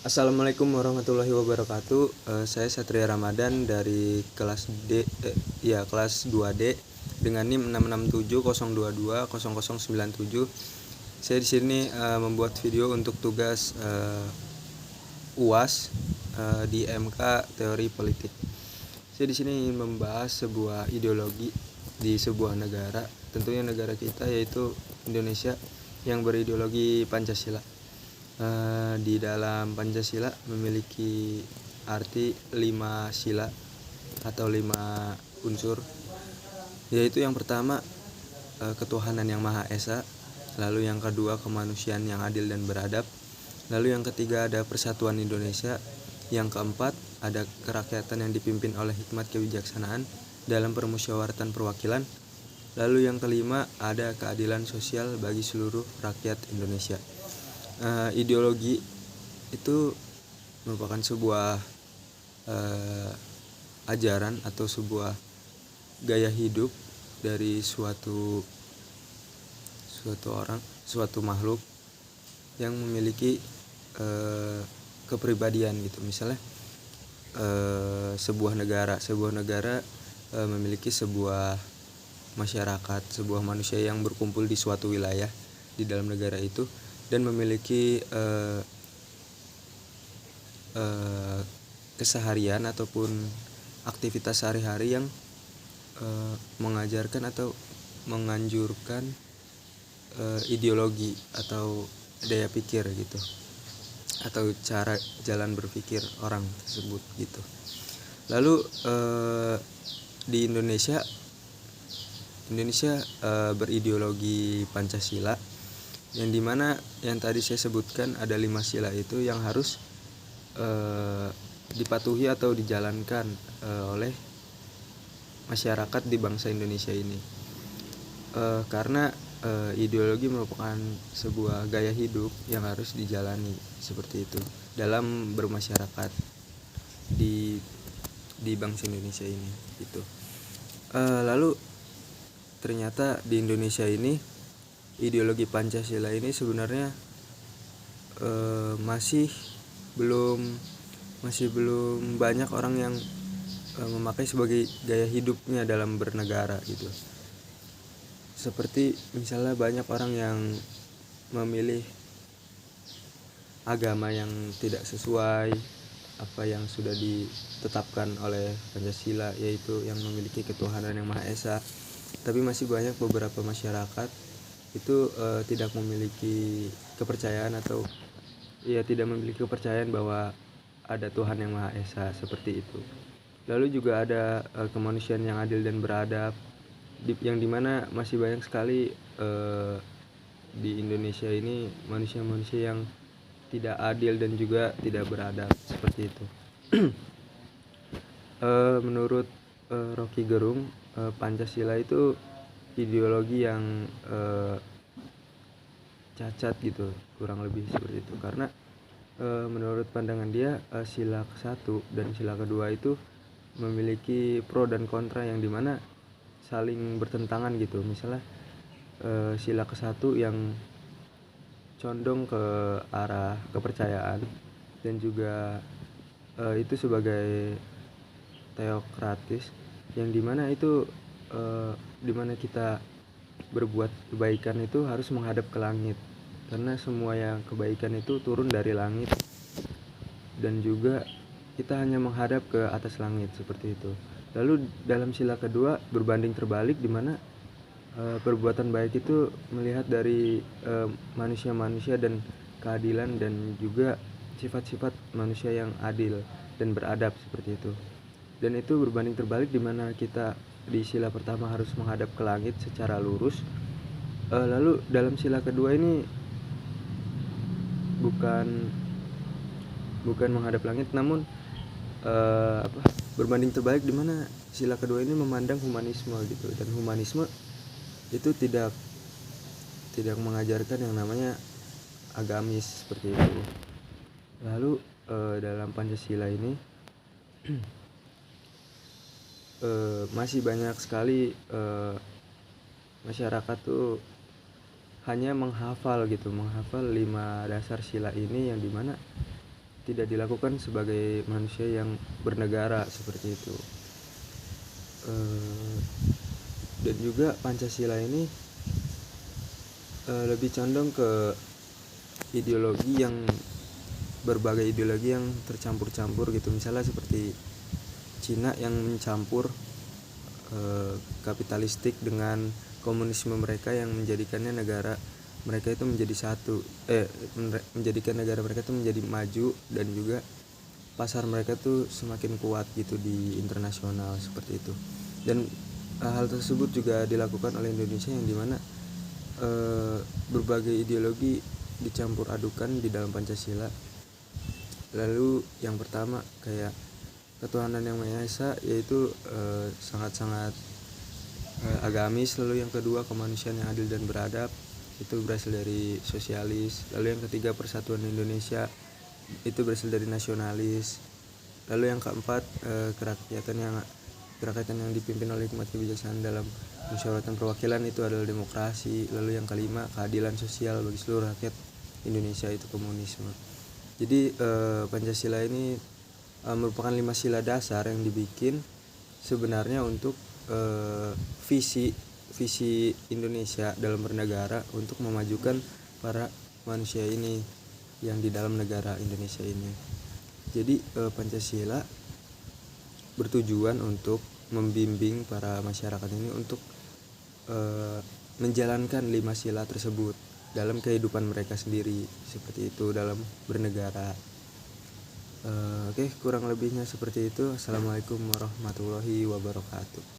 Assalamualaikum warahmatullahi wabarakatuh. Saya Satria Ramadan dari kelas kelas 2D dengan NIM 66702200097. Saya di sini membuat video untuk tugas UAS di MK Teori Politik. Saya di sini ingin membahas sebuah ideologi di sebuah negara, tentunya negara kita yaitu Indonesia yang berideologi Pancasila. Di dalam Pancasila memiliki arti 5 sila atau 5 unsur, yaitu yang pertama ketuhanan yang Maha Esa, lalu yang kedua kemanusiaan yang adil dan beradab, lalu yang ketiga ada persatuan Indonesia, yang keempat ada kerakyatan yang dipimpin oleh hikmat kebijaksanaan dalam permusyawaratan perwakilan, lalu yang kelima ada keadilan sosial bagi seluruh rakyat Indonesia. Ideologi itu merupakan sebuah ajaran atau sebuah gaya hidup dari suatu makhluk yang memiliki kepribadian gitu. Misalnya sebuah negara memiliki sebuah masyarakat, sebuah manusia yang berkumpul di suatu wilayah di dalam negara itu dan memiliki keseharian ataupun aktivitas sehari-hari yang mengajarkan atau menganjurkan ideologi atau daya pikir gitu, atau cara jalan berpikir orang tersebut gitu. Lalu di Indonesia berideologi Pancasila, yang dimana yang tadi saya sebutkan ada 5 sila itu yang harus dipatuhi atau dijalankan oleh masyarakat di bangsa Indonesia ini, karena ideologi merupakan sebuah gaya hidup yang harus dijalani seperti itu dalam bermasyarakat di bangsa Indonesia ini gitu. Lalu ternyata di Indonesia ini ideologi Pancasila ini sebenarnya masih belum banyak orang yang memakai sebagai gaya hidupnya dalam bernegara gitu. Seperti misalnya banyak orang yang memilih agama yang tidak sesuai apa yang sudah ditetapkan oleh Pancasila, yaitu yang memiliki ketuhanan yang Maha Esa. Tapi masih banyak beberapa masyarakat itu tidak memiliki kepercayaan atau tidak memiliki kepercayaan bahwa ada Tuhan yang Maha Esa seperti itu. Lalu juga ada kemanusiaan yang adil dan beradab, yang dimana masih banyak sekali di Indonesia ini manusia-manusia yang tidak adil dan juga tidak beradab seperti itu. Menurut Rocky Gerung, Pancasila itu ideologi yang cacat gitu, kurang lebih seperti itu, karena menurut pandangan dia sila ke-1 dan sila kedua itu memiliki pro dan kontra yang dimana saling bertentangan gitu. Misalnya sila ke-1 yang condong ke arah kepercayaan dan juga itu sebagai teokratis, yang dimana itu dimana kita berbuat kebaikan itu harus menghadap ke langit, karena semua yang kebaikan itu turun dari langit dan juga kita hanya menghadap ke atas langit seperti itu. Lalu dalam sila kedua berbanding terbalik, dimana perbuatan baik itu melihat dari manusia-manusia dan keadilan dan juga sifat-sifat manusia yang adil dan beradab seperti itu. Dan itu berbanding terbalik, dimana kita di sila pertama harus menghadap ke langit secara lurus. Lalu dalam sila kedua ini bukan menghadap langit, namun berbanding terbalik, dimana sila kedua ini memandang humanisme gitu, dan humanisme itu tidak mengajarkan yang namanya agamis seperti itu. Lalu dalam Pancasila ini masih banyak sekali masyarakat tuh hanya menghafal 5 dasar sila ini, yang dimana tidak dilakukan sebagai manusia yang bernegara seperti itu. Dan juga Pancasila ini lebih condong ke ideologi yang berbagai ideologi yang tercampur-campur gitu, misalnya seperti Cina yang mencampur kapitalistik dengan komunisme mereka yang menjadikannya negara mereka itu menjadi satu, menjadikan negara mereka itu menjadi maju, dan juga pasar mereka tuh semakin kuat gitu di internasional seperti itu. Dan hal tersebut juga dilakukan oleh Indonesia yang dimana berbagai ideologi dicampur adukan di dalam Pancasila. Lalu yang pertama kayak ketuhanan yang Maha Esa, yaitu sangat-sangat agamis. Lalu yang kedua kemanusiaan yang adil dan beradab, itu berasal dari sosialis. Lalu yang ketiga persatuan Indonesia, itu berasal dari nasionalis. Lalu yang keempat kerakyatan yang dipimpin oleh hikmat kebijaksanaan dalam musyawaratan perwakilan, itu adalah demokrasi. Lalu yang kelima keadilan sosial bagi seluruh rakyat Indonesia, itu komunisme. Jadi Pancasila ini merupakan 5 sila dasar yang dibikin sebenarnya untuk visi Indonesia dalam bernegara, untuk memajukan para manusia ini yang di dalam negara Indonesia ini. Jadi Pancasila bertujuan untuk membimbing para masyarakat ini untuk menjalankan 5 sila tersebut dalam kehidupan mereka sendiri, seperti itu dalam bernegara. Oke, kurang lebihnya seperti itu. Assalamualaikum warahmatullahi wabarakatuh.